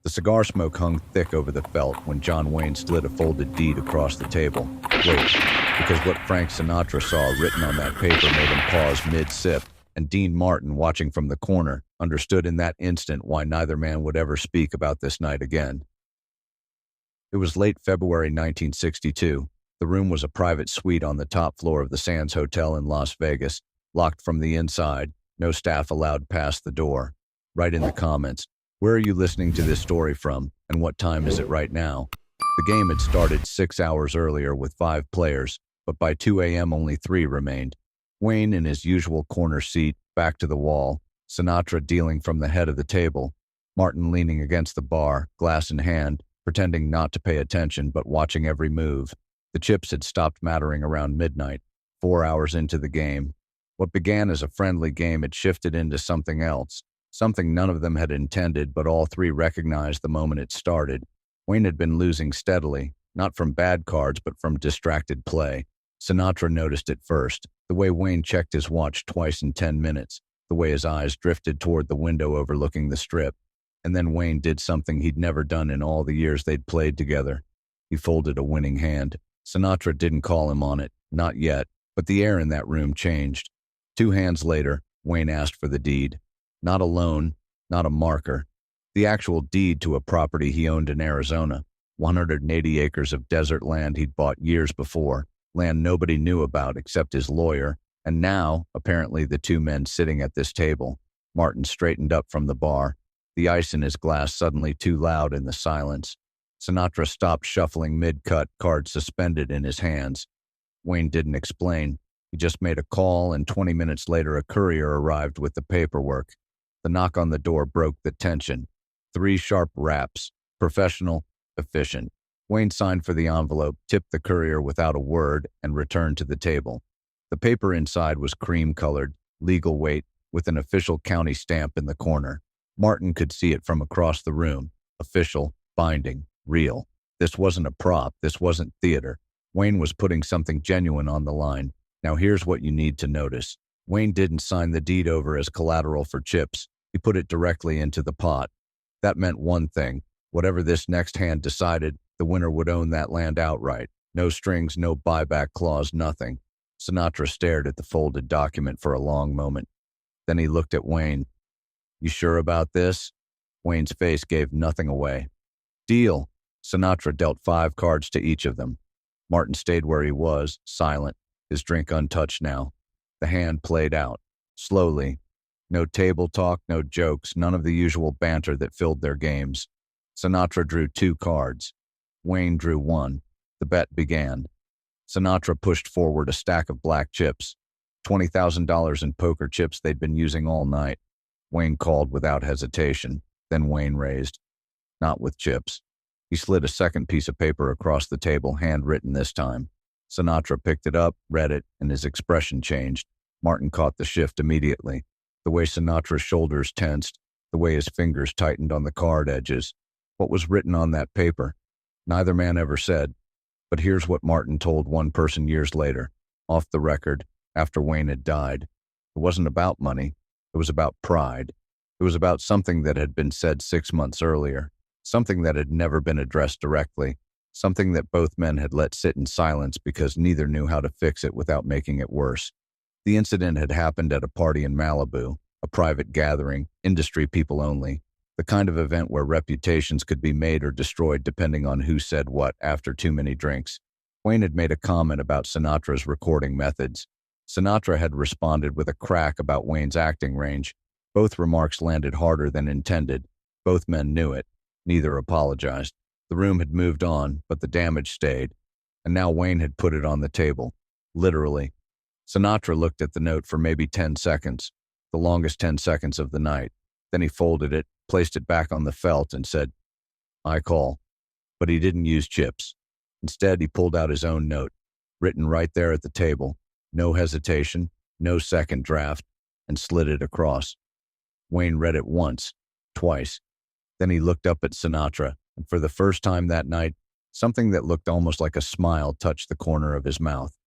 The cigar smoke hung thick over the felt when John Wayne slid a folded deed across the table. Wait, because what Frank Sinatra saw written on that paper made him pause mid-sip, and Dean Martin, watching from the corner, understood in that instant why neither man would ever speak about this night again. It was late February 1962. The room was a private suite on the top floor of the Sands Hotel in Las Vegas, locked from the inside, no staff allowed past the door. Write in the comments, where are you listening to this story from, and what time is it right now? The game had started 6 hours earlier with 5 players, but by 2 a.m. only 3 remained. Wayne in his usual corner seat, back to the wall, Sinatra dealing from the head of the table, Martin leaning against the bar, glass in hand, pretending not to pay attention but watching every move. The chips had stopped mattering around midnight, 4 hours into the game. What began as a friendly game had shifted into something else. Something none of them had intended, but all 3 recognized the moment it started. Wayne had been losing steadily, not from bad cards, but from distracted play. Sinatra noticed it first, the way Wayne checked his watch twice in 10 minutes, the way his eyes drifted toward the window overlooking the strip. And then Wayne did something he'd never done in all the years they'd played together. He folded a winning hand. Sinatra didn't call him on it, not yet, but the air in that room changed. 2 hands later, Wayne asked for the deed. Not a loan, not a marker. The actual deed to a property he owned in Arizona, 180 acres of desert land he'd bought years before, land nobody knew about except his lawyer, and now, apparently the 2 men sitting at this table. Martin straightened up from the bar, the ice in his glass suddenly too loud in the silence. Sinatra stopped shuffling mid-cut, card suspended in his hands. Wayne didn't explain. He just made a call, and 20 minutes later a courier arrived with the paperwork. The knock on the door broke the tension. 3 sharp raps. Professional, efficient. Wayne signed for the envelope, tipped the courier without a word, and returned to the table. The paper inside was cream-colored, legal weight, with an official county stamp in the corner. Martin could see it from across the room. Official, binding, real. This wasn't a prop. This wasn't theater. Wayne was putting something genuine on the line. Now here's what you need to notice. Wayne didn't sign the deed over as collateral for chips. He put it directly into the pot. That meant one thing. Whatever this next hand decided, the winner would own that land outright. No strings, no buyback clause, nothing. Sinatra stared at the folded document for a long moment. Then he looked at Wayne. You sure about this? Wayne's face gave nothing away. Deal. Sinatra dealt 5 cards to each of them. Martin stayed where he was, silent, his drink untouched now. The hand played out. Slowly. No table talk, no jokes, none of the usual banter that filled their games. Sinatra drew 2 cards. Wayne drew 1. The bet began. Sinatra pushed forward a stack of black chips, $20,000 in poker chips they'd been using all night. Wayne called without hesitation. Then Wayne raised. Not with chips. He slid a second piece of paper across the table, handwritten this time. Sinatra picked it up, read it, and his expression changed. Martin caught the shift immediately. The way Sinatra's shoulders tensed, the way his fingers tightened on the card edges. What was written on that paper? Neither man ever said. But here's what Martin told one person years later, off the record, after Wayne had died. It wasn't about money. It was about pride. It was about something that had been said 6 months earlier, something that had never been addressed directly, something that both men had let sit in silence because neither knew how to fix it without making it worse. The incident had happened at a party in Malibu, a private gathering, industry people only, the kind of event where reputations could be made or destroyed depending on who said what after too many drinks. Wayne had made a comment about Sinatra's recording methods. Sinatra had responded with a crack about Wayne's acting range. Both remarks landed harder than intended. Both men knew it. Neither apologized. The room had moved on, but the damage stayed. And now Wayne had put it on the table. Literally. Sinatra looked at the note for maybe 10 seconds, the longest 10 seconds of the night. Then he folded it, placed it back on the felt, and said, I call. But he didn't use chips. Instead, he pulled out his own note, written right there at the table. No hesitation, no second draft, and slid it across. Wayne read it once, twice. Then he looked up at Sinatra, and for the first time that night, something that looked almost like a smile touched the corner of his mouth.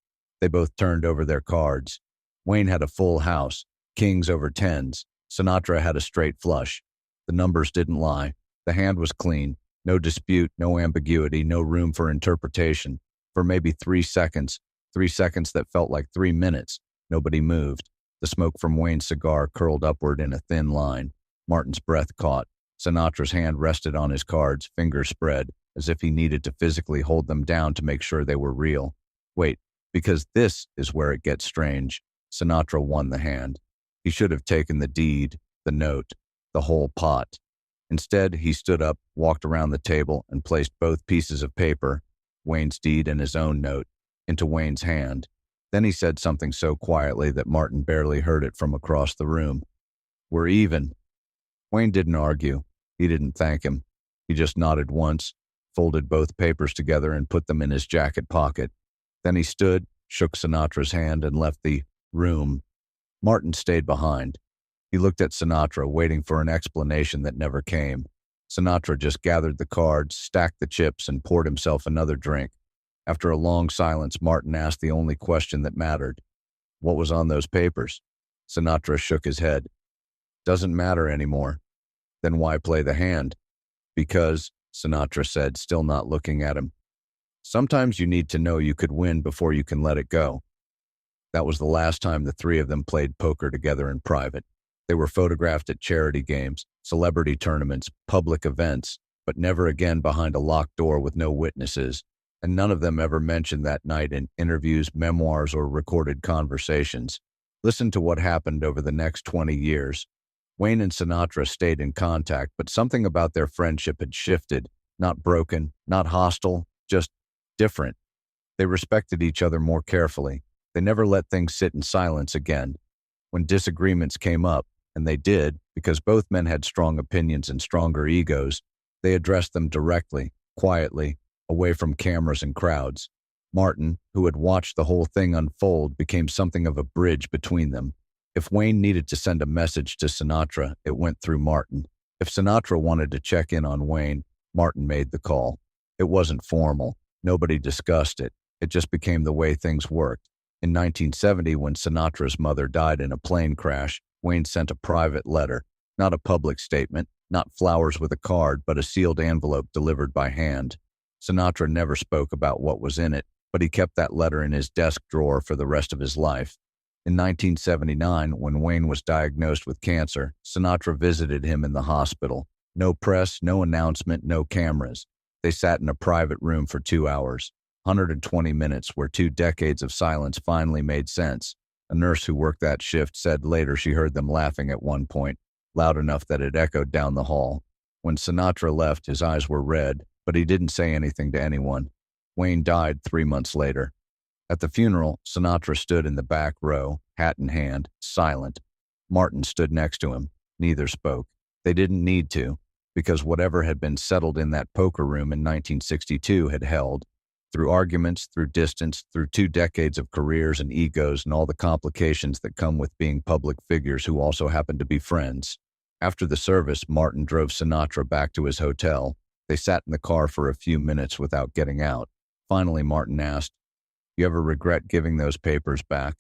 They both turned over their cards. Wayne had a full house, kings over tens. Sinatra had a straight flush. The numbers didn't lie. The hand was clean. No dispute, no ambiguity, no room for interpretation. For maybe 3 seconds that felt like 3 minutes, nobody moved. The smoke from Wayne's cigar curled upward in a thin line. Martin's breath caught. Sinatra's hand rested on his cards, fingers spread, as if he needed to physically hold them down to make sure they were real. Wait, because this is where it gets strange. Sinatra won the hand. He should have taken the deed, the note, the whole pot. Instead, he stood up, walked around the table, and placed both pieces of paper, Wayne's deed and his own note, into Wayne's hand. Then he said something so quietly that Martin barely heard it from across the room. "We're even." Wayne didn't argue. He didn't thank him. He just nodded once, folded both papers together, and put them in his jacket pocket. Then he stood, shook Sinatra's hand, and left the room. Martin stayed behind. He looked at Sinatra, waiting for an explanation that never came. Sinatra just gathered the cards, stacked the chips, and poured himself another drink. After a long silence, Martin asked the only question that mattered. "What was on those papers?" Sinatra shook his head. "Doesn't matter anymore." "Then why play the hand?" "Because," Sinatra said, still not looking at him, "sometimes you need to know you could win before you can let it go." That was the last time the three of them played poker together in private. They were photographed at charity games, celebrity tournaments, public events, but never again behind a locked door with no witnesses, and none of them ever mentioned that night in interviews, memoirs, or recorded conversations. Listen to what happened over the next 20 years. Wayne and Sinatra stayed in contact, but something about their friendship had shifted, not broken, not hostile, just different. They respected each other more carefully. They never let things sit in silence again. When disagreements came up, and they did, because both men had strong opinions and stronger egos, they addressed them directly, quietly, away from cameras and crowds. Martin, who had watched the whole thing unfold, became something of a bridge between them. If Wayne needed to send a message to Sinatra, it went through Martin. If Sinatra wanted to check in on Wayne, Martin made the call. It wasn't formal. Nobody discussed it. It just became the way things worked. In 1970, when Sinatra's mother died in a plane crash, Wayne sent a private letter, not a public statement, not flowers with a card, but a sealed envelope delivered by hand. Sinatra never spoke about what was in it, but he kept that letter in his desk drawer for the rest of his life. In 1979, when Wayne was diagnosed with cancer, Sinatra visited him in the hospital. No press, no announcement, no cameras. They sat in a private room for 2 hours. 120 minutes where 2 decades of silence finally made sense. A nurse who worked that shift said later she heard them laughing at one point, loud enough that it echoed down the hall. When Sinatra left, his eyes were red, but he didn't say anything to anyone. Wayne died 3 months later. At the funeral, Sinatra stood in the back row, hat in hand, silent. Martin stood next to him. Neither spoke. They didn't need to, because whatever had been settled in that poker room in 1962 had held. Through arguments, through distance, through 2 decades of careers and egos and all the complications that come with being public figures who also happen to be friends. After the service, Martin drove Sinatra back to his hotel. They sat in the car for a few minutes without getting out. Finally, Martin asked, "You ever regret giving those papers back?"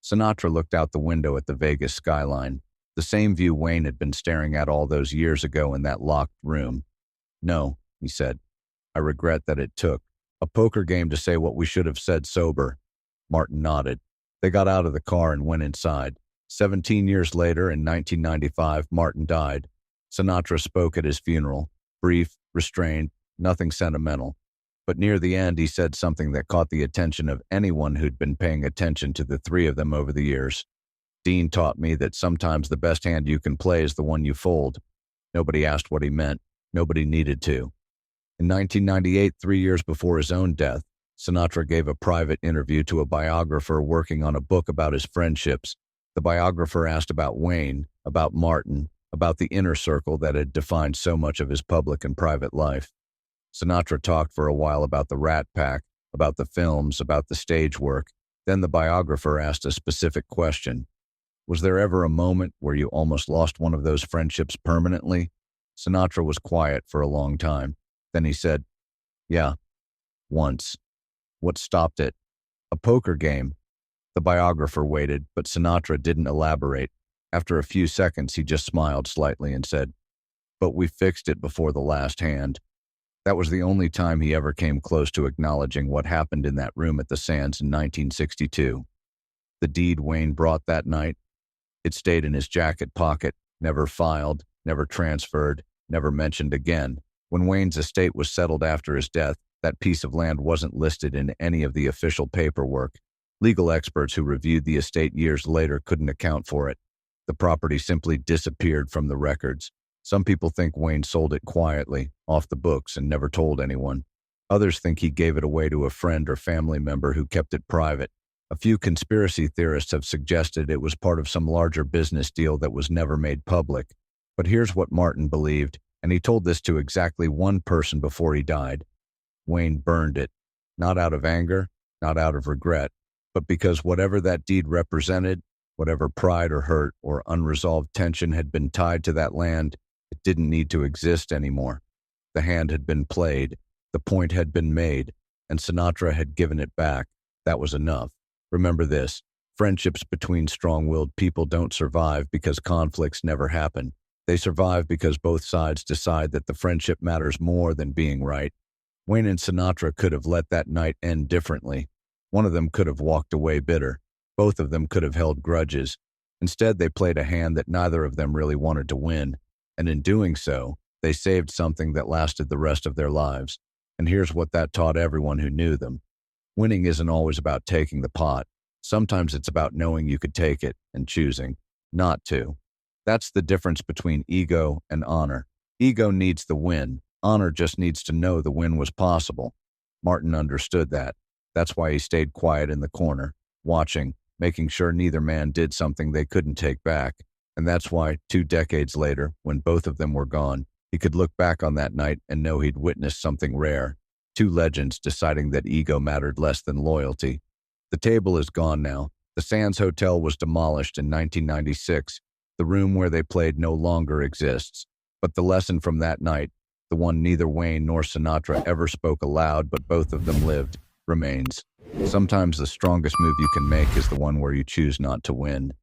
Sinatra looked out the window at the Vegas skyline, the same view Wayne had been staring at all those years ago in that locked room. "No," he said. "I regret that it took a poker game to say what we should have said sober." Martin nodded. They got out of the car and went inside. 17 years later, in 1995, Martin died. Sinatra spoke at his funeral. Brief, restrained, nothing sentimental. But near the end, he said something that caught the attention of anyone who'd been paying attention to the three of them over the years. "Dean taught me that sometimes the best hand you can play is the one you fold." Nobody asked what he meant. Nobody needed to. In 1998, 3 years before his own death, Sinatra gave a private interview to a biographer working on a book about his friendships. The biographer asked about Wayne, about Martin, about the inner circle that had defined so much of his public and private life. Sinatra talked for a while about the Rat Pack, about the films, about the stage work. Then the biographer asked a specific question. "Was there ever a moment where you almost lost one of those friendships permanently?" Sinatra was quiet for a long time. Then he said, "Yeah, once." "What stopped it?" "A poker game." The biographer waited, but Sinatra didn't elaborate. After a few seconds, he just smiled slightly and said, but we fixed it before the last hand. That was the only time he ever came close to acknowledging what happened in that room at the Sands in 1962. The deed Wayne brought that night, it stayed in his jacket pocket, never filed, never transferred, never mentioned again. When Wayne's estate was settled after his death, that piece of land wasn't listed in any of the official paperwork. Legal experts who reviewed the estate years later couldn't account for it. The property simply disappeared from the records. Some people think Wayne sold it quietly, off the books, and never told anyone. Others think he gave it away to a friend or family member who kept it private. A few conspiracy theorists have suggested it was part of some larger business deal that was never made public. But here's what Martin believed, and he told this to exactly one person before he died. Wayne burned it, not out of anger, not out of regret, but because whatever that deed represented, whatever pride or hurt or unresolved tension had been tied to that land, it didn't need to exist anymore. The hand had been played, the point had been made, and Sinatra had given it back. That was enough. Remember this, friendships between strong-willed people don't survive because conflicts never happen. They survive because both sides decide that the friendship matters more than being right. Wayne and Sinatra could have let that night end differently. One of them could have walked away bitter. Both of them could have held grudges. Instead, they played a hand that neither of them really wanted to win. And in doing so, they saved something that lasted the rest of their lives. And here's what that taught everyone who knew them. Winning isn't always about taking the pot. Sometimes it's about knowing you could take it and choosing not to. That's the difference between ego and honor. Ego needs the win. Honor just needs to know the win was possible. Martin understood that. That's why he stayed quiet in the corner, watching, making sure neither man did something they couldn't take back. And that's why, 2 decades later, when both of them were gone, he could look back on that night and know he'd witnessed something rare. 2 legends deciding that ego mattered less than loyalty. The table is gone now. The Sands Hotel was demolished in 1996. The room where they played no longer exists. But the lesson from that night, the one neither Wayne nor Sinatra ever spoke aloud but both of them lived, remains. Sometimes the strongest move you can make is the one where you choose not to win.